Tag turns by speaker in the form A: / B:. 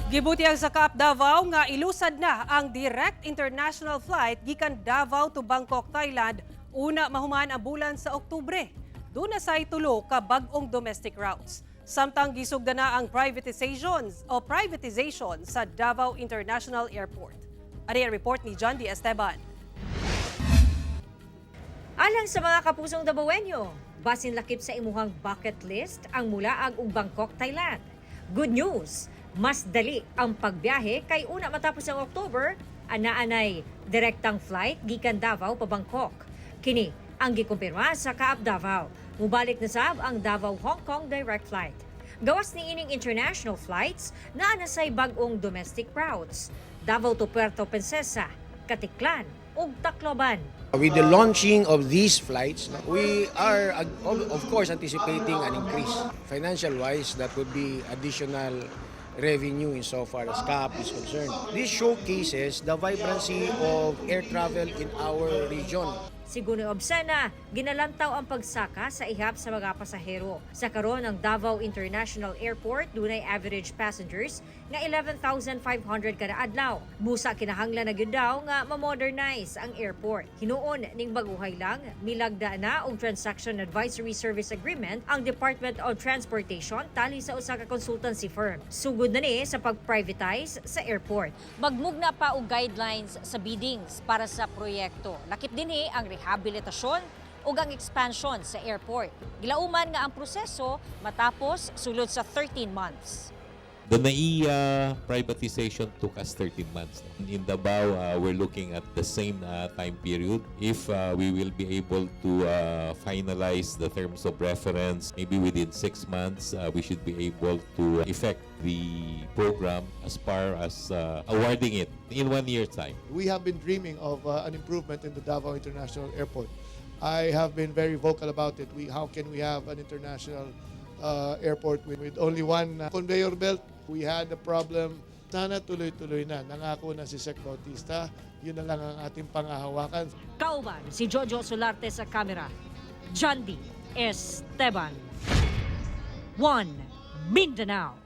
A: Gibutihan sa Kaap Davao nga ilusad na ang direct international flight gikan Davao to Bangkok, Thailand, una mahuman ang bulan sa Oktubre. Duna say tulo ka bag-ong domestic routes. Samtang gisugda na ang privatization sa Davao International Airport. Ari ang report ni John D. Esteban.
B: Alang sa mga kapusong Davaoenyo, basin lakip sa imuhang bucket list ang mulaag ug Bangkok, Thailand. Good news! Mas dali ang pagbiyahe kay una matapos ang Oktubre, anaanay direktang flight gikan Davao pa Bangkok. Kini ang gikumpirma sa Kaap Davao. Mubalik na sab ang Davao-Bangkok Direct Flight. Gawas ni ining international flights na anasay bag-ong domestic routes. Davao to Puerto Princesa, Katiklan ug Tacloban.
C: With the launching of these flights, we are of course anticipating an increase. Financial-wise, that would be additional revenue insofar as CAP is concerned. This showcases the vibrancy of air travel in our region.
B: Siguro obsena, ginalantaw ang pagsaka sa ihap sa mga pasahero. Sa karon ng Davao International Airport, dunay average passengers nga 11,500 kada adlaw. Busa kinahanglan na gyud daw nga ma-modernize ang airport. Hinuon ning baguhay lang, milagda na og Transaction Advisory Service Agreement ang Department of Transportation tali sa usa ka consultancy firm. Sugod na ni sa pag-privatize sa airport. Magmugna pa og guidelines sa biddings para sa proyekto. Lakip dinhi ang rehabilitasyon ug ang expansion sa airport. Gilauman nga ang proseso matapos sulod sa 13 months.
D: The NAIA privatization took us 13 months. In Davao, we're looking at the same time period. If we will be able to finalize the terms of reference, maybe within 6 months, we should be able to effect the program as far as awarding it in 1 year's time.
E: We have been dreaming of an improvement in the Davao International Airport. I have been very vocal about it. How can we have an international airport with only one conveyor belt? We had a problem. Sana tuloy-tuloy na. Nangako na si Sec Bautista. Yun na lang ang ating pangahawakan.
B: Kauban si Jojo Solarte sa kamera. John D. Esteban. 1 Mindanao.